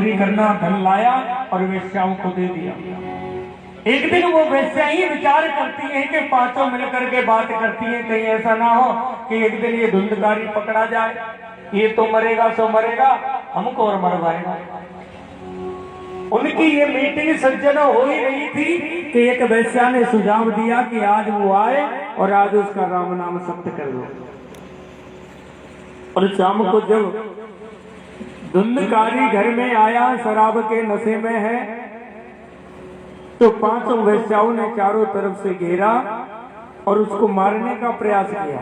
चोरी करना, धन लाया और वेश्याओं को दे दिया। एक दिन वो वेश्या ही विचार करती हैं कि पांचों मिलकर के बात करती हैं, कहीं ऐसा ना हो कि एक दिन ये धुंधकारी पकड़ा जाए, ये तो मरेगा सो मरेगा, हमको और मरवाएगा। उनकी ये मीटिंग सज्जनों हो ही रही थी कि एक वेश्या ने सुझाव दिया कि आज वो आए और आज उसका राम नाम सत्य कर दो। और शाम को जब धुंधकारी घर में आया, शराब के नशे में है, तो पांचों वेश्याओं ने चारों तरफ से घेरा और उसको मारने का प्रयास किया।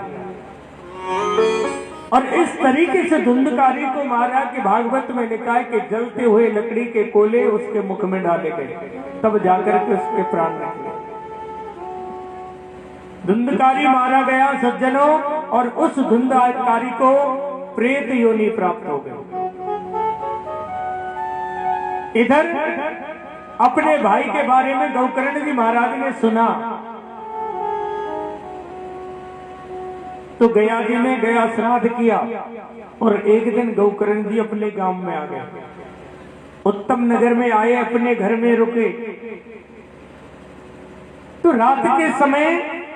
और इस तरीके से धुंधकारी को मारा कि भागवत में लिखा है कि जलते हुए लकड़ी के कोले उसके मुख में डाले गए, तब जाकर के उसके प्राण निकले। धुंधकारी मारा गया सज्जनों, और उस धुंधकारी को प्रेत योनि प्राप्त हो गई। इधर अपने भाई के बारे में गौकर्ण जी महाराज ने सुना तो गया जी में गया, श्राद्ध किया। और एक दिन गौकर्ण जी अपने गांव में आ गए, उत्तम नगर में आए, अपने घर में रुके। तो रात के समय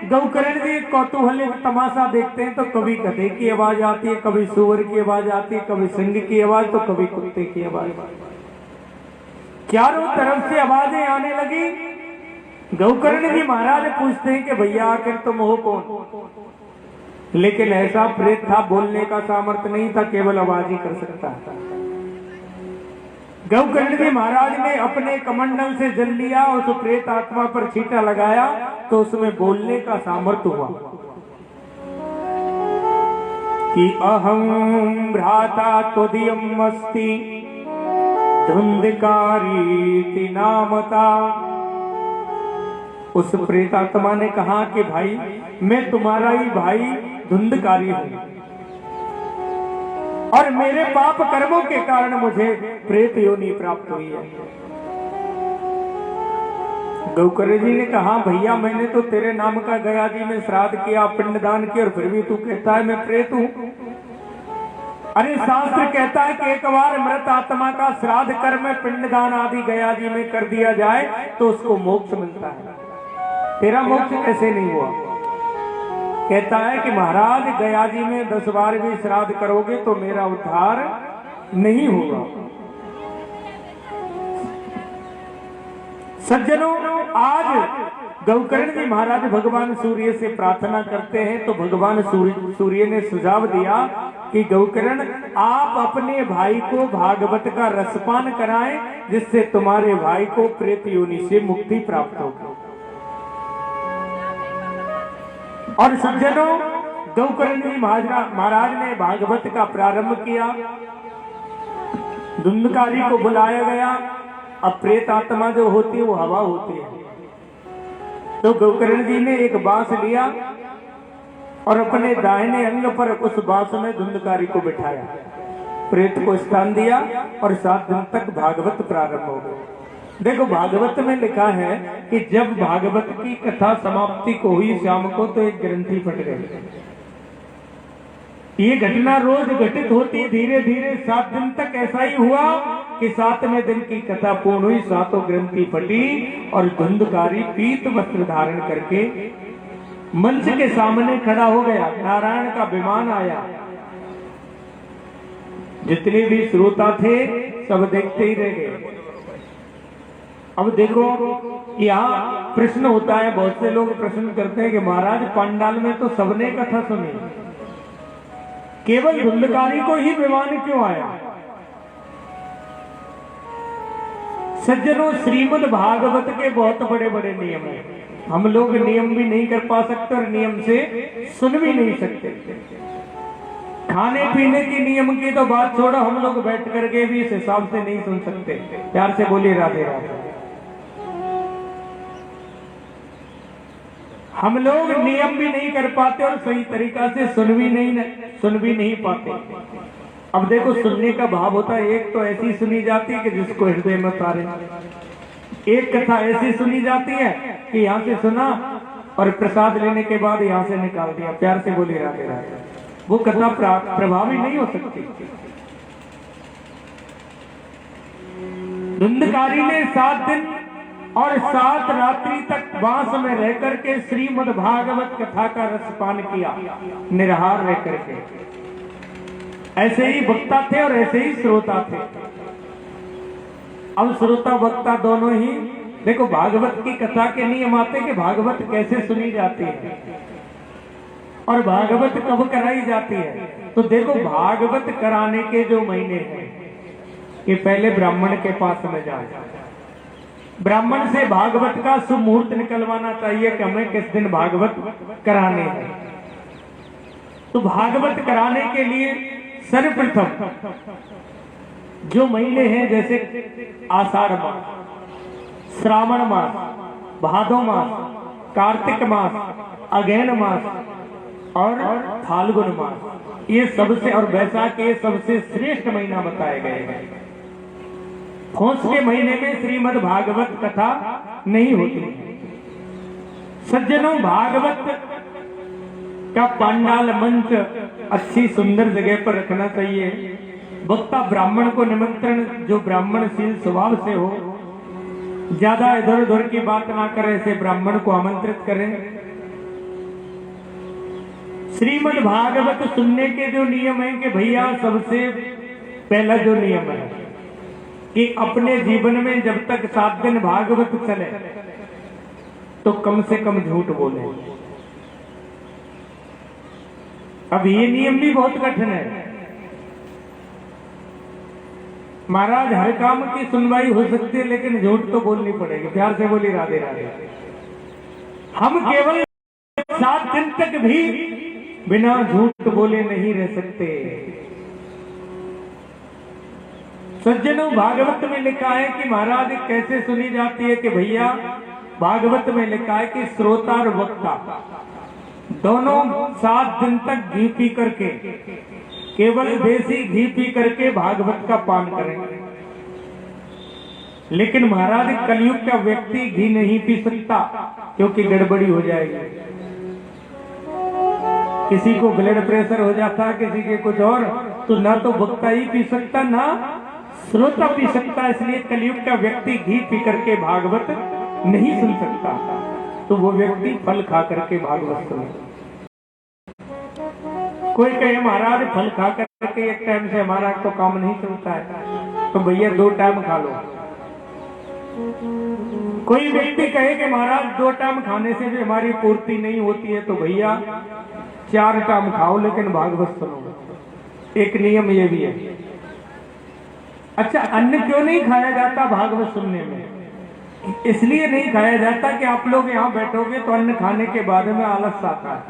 गौकर्ण जी कौतूहल तमाशा देखते हैं, तो कभी गधे की आवाज आती है, कभी सुअर की आवाज आती है, कभी सिंह की आवाज, तो कभी कुत्ते की आवाज। चारों तरफ से आवाजें आने लगी। गौकर्ण जी महाराज पूछते हैं कि भैया आखिर तुम हो कौन? लेकिन ऐसा प्रेत था, बोलने का सामर्थ्य नहीं था, केवल आवाज ही कर सकता था। गौकर्ण जी महाराज ने अपने कमंडल से जल लिया, उस प्रेत आत्मा पर छींटा लगाया, तो उसमें बोलने का सामर्थ्य हुआ कि अहम भ्राता त्वदीयम् अस्ति धुंधकारी नामता। उस प्रेतात्मा ने कहा कि भाई मैं तुम्हारा ही भाई धुंधकारी हूं, और मेरे पाप कर्मों के कारण मुझे प्रेत योनि प्राप्त हुई है। गौकर्ण जी ने कहा भैया मैंने तो तेरे नाम का गया जी में श्राद्ध किया, पिंडदान किया, और फिर भी तू कहता है मैं प्रेत हूं। अरे शास्त्र कहता है कि एक बार मृत आत्मा का श्राद्ध कर्म, पिंडदान आदि गया जी में कर दिया जाए तो उसको मोक्ष मिलता है। तेरा मोक्ष कैसे नहीं हुआ? कहता है कि महाराज गया जी में 10 बार भी श्राद्ध करोगे तो मेरा उद्धार नहीं होगा। सज्जनों, आज गौकर्ण जी महाराज भगवान सूर्य से प्रार्थना करते हैं, तो भगवान सूर्य ने सुझाव दिया कि गौकर्ण आप अपने भाई को भागवत का रसपान कराएं, जिससे तुम्हारे भाई को प्रेत योनि से मुक्ति प्राप्त होगी। और सज्जनों, गौकर्ण जी महाराज ने भागवत का प्रारंभ किया। धुंधकारी को बुलाया गया। अब प्रेत आत्मा जो होती है वो हवा होती है, तो गौकर्ण जी ने एक बांस लिया और अपने दाहिने अंग पर उस बांस में धुंधकारी को बिठाया, प्रेत को स्थान दिया, और 7 दिन तक भागवत प्रारंभ हो गया। देखो भागवत में लिखा है कि जब भागवत की कथा समाप्ति को हुई शाम को, तो एक ग्रंथि फट गई। ये घटना रोज घटित होती, धीरे धीरे 7 दिन तक ऐसा ही हुआ कि 7वें दिन की कथा पूर्ण हुई, 7 ग्रंथि फटी, और धुंधकारी पीत वस्त्र धारण करके मंच के सामने खड़ा हो गया। नारायण का विमान आया, जितने भी श्रोता थे सब देखते ही रह गए। अब देखो यहाँ प्रश्न होता है, बहुत से लोग प्रश्न करते हैं कि महाराज पंडाल में तो सबने कथा सुनी, केवल धुंधकारी को ही विमान क्यों आया? सज्जनों, श्रीमद् भागवत के बहुत बड़े बड़े नियम हैं। हम लोग नियम भी नहीं कर पा सकते और नियम से सुन भी नहीं सकते। खाने पीने की नियम की तो बात छोड़ो, हम लोग बैठ करके भी इस हिसाब से नहीं सुन सकते। प्यार से बोलिए राधे राधे। हम लोग नियम भी नहीं कर पाते और सही तरीका से सुन भी नहीं पाते। अब देखो सुनने का भाव होता है, एक तो ऐसी सुनी जाती है कि जिसको हृदय में उतारे, एक कथा ऐसी सुनी जाती है कि यहाँ से सुना और प्रसाद लेने के बाद यहाँ से निकाल दिया। प्यार से बोलिए राधे राधे। वो कथा प्रभावी नहीं हो सकती। धुंधकारी ने 7 दिन और 7 रात्रि तक बांस में रह करके श्रीमद् भागवत कथा का रसपान किया, निराहार रह करके। ऐसे ही वक्ता थे और ऐसे ही श्रोता थे। अब श्रोता वक्ता दोनों ही, देखो भागवत की कथा के नियम आते कि भागवत कैसे सुनी जाती है और भागवत कब कराई जाती है। तो देखो भागवत कराने के जो महीने हैं, ये पहले ब्राह्मण के पास में जाए, ब्राह्मण से भागवत का सुमुहूर्त निकलवाना चाहिए कि हमें किस दिन भागवत कराने हैं। तो भागवत कराने के लिए सर्वप्रथम जो महीने हैं, जैसे आषाढ़ मास, श्रावण मास, भादो मास, कार्तिक मास, अगहन मास और फाल्गुन मास, ये सबसे, और वैशाख के सबसे श्रेष्ठ महीना बताए गए हैं। पौष के महीने में श्रीमद् भागवत कथा नहीं होती। सज्जनों, भागवत का पंडाल मंच अच्छी सुंदर जगह पर रखना चाहिए। वक्ता ब्राह्मण को निमंत्रण, जो ब्राह्मणशील स्वभाव से हो, ज्यादा इधर उधर की बात ना करे, ऐसे ब्राह्मण को आमंत्रित करें। श्रीमद् भागवत सुनने के जो नियम है कि भैया, सबसे पहला जो नियम है कि अपने जीवन में जब तक 7 दिन भागवत चले तो कम से कम झूठ बोले। अब ये नियम भी बहुत कठिन है। महाराज, हर काम की सुनवाई हो सकती है लेकिन झूठ तो बोलनी पड़ेगी। प्यार से बोली राधे राधे। हम केवल 7 दिन तक भी बिना झूठ बोले नहीं रह सकते। सज्जनों, भागवत में लिखा है कि महाराज कैसे सुनी जाती है कि भैया, भागवत में लिखा है कि श्रोता और वक्ता दोनों 7 दिन तक घी पी करके, केवल देसी घी पी करके भागवत का पान करेंगे। लेकिन महाराज, कलयुग का व्यक्ति घी नहीं पी सकता क्योंकि गड़बड़ी हो जाएगी। किसी को ब्लड प्रेशर हो जाता है, किसी के कुछ और, तो ना तो वक्ता ही पी सकता ना श्रोता पी सकता। इसलिए कलयुग का व्यक्ति घी पी करके भागवत नहीं सुन सकता। तो वो व्यक्ति फल खा करके भागवत सुने। कोई कहे महाराज, फल खा करके एक टाइम से हमारा तो काम नहीं चलता है, तो भैया 2 टाइम खा लो। कोई व्यक्ति कहे कि महाराज 2 टाइम खाने से भी हमारी पूर्ति नहीं होती है, तो भैया 4 टाइम खाओ लेकिन भागवत सुनो। एक नियम ये भी है। अच्छा, अन्न क्यों नहीं खाया जाता भागवत सुनने में? इसलिए नहीं खाया जाता कि आप लोग यहाँ बैठोगे तो अन्न खाने के बाद में आलस आता है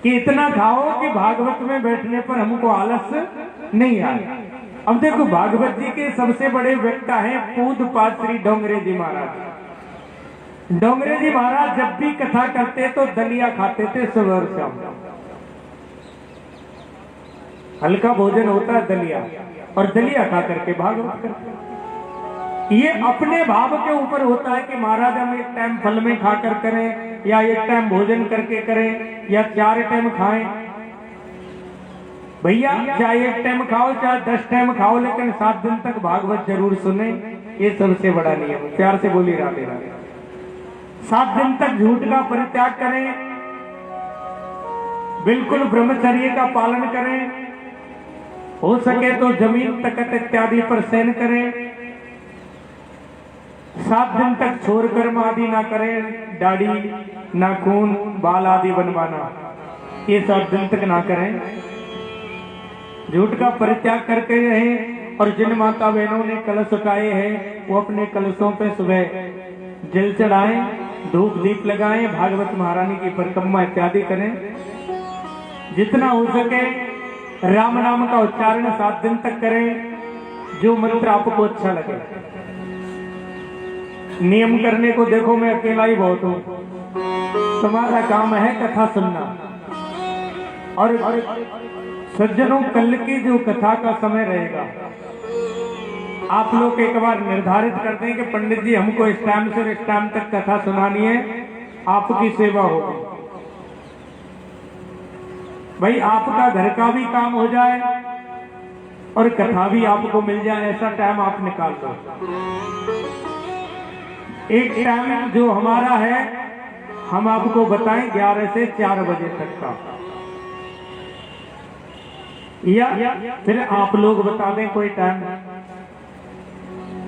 कि इतना खाओ कि भागवत में बैठने पर हमको आलस नहीं आए। अब देखो, भागवत जी के सबसे बड़े वक्ता हैं पूज्यपाद श्री डोंगरे जी महाराज। डोंगरे जी महाराज जब भी कथा करते तो दलिया खाते थे सुबह और शाम। हल्का भोजन होता है दलिया, और दलिया खा करके भागवत करते। ये अपने भाव के ऊपर होता है कि महाराज हम एक टाइम फल में खाकर करें, या एक टाइम भोजन करके करें, या 4 टाइम खाएं। भैया, चाहे 1 टाइम खाओ चाहे 10 टाइम खाओ, लेकिन 7 दिन तक भागवत जरूर सुने। ये सबसे बड़ा नियम। प्यार से बोली राधे राधे। 7 दिन तक झूठ का परित्याग करें, बिल्कुल ब्रह्मचर्य का पालन करें, हो सके तो जमीन तकत इत्यादि पर शयन करें। 7 दिन तक छोर कर्म आदि ना करें, दाढ़ी, नाखून, बाल आदि बनवाना, ये 7 दिन तक ना करें। झूठ का परित्याग करके रहें। और जिन माता बहनों ने कलश उठाए हैं वो अपने कलशों पे सुबह जल चढ़ाएं, धूप दीप लगाएं, भागवत महारानी की परिक्रमा इत्यादि करें। जितना हो सके राम नाम का उच्चारण 7 दिन तक करें, जो मंत्र आपको अच्छा लगे। नियम करने को देखो, मैं अकेला ही बहुत हूं, तुम्हारा काम है कथा सुनना। और सज्जनों, कल की जो कथा का समय रहेगा, आप लोग एक बार निर्धारित कर दें कि पंडित जी हमको इस टाइम से इस टाइम तक कथा सुनानी है, आपकी सेवा होगी। भाई, आपका घर का भी काम हो जाए और कथा भी आपको मिल जाए, ऐसा टाइम आप निकाल दो। एक टाइम जो हमारा है हम आपको बताएं 11 से 4 बजे तक का, या फिर आप लोग बता दें कोई टाइम।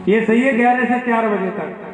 ये सही है 11 से 4 बजे तक।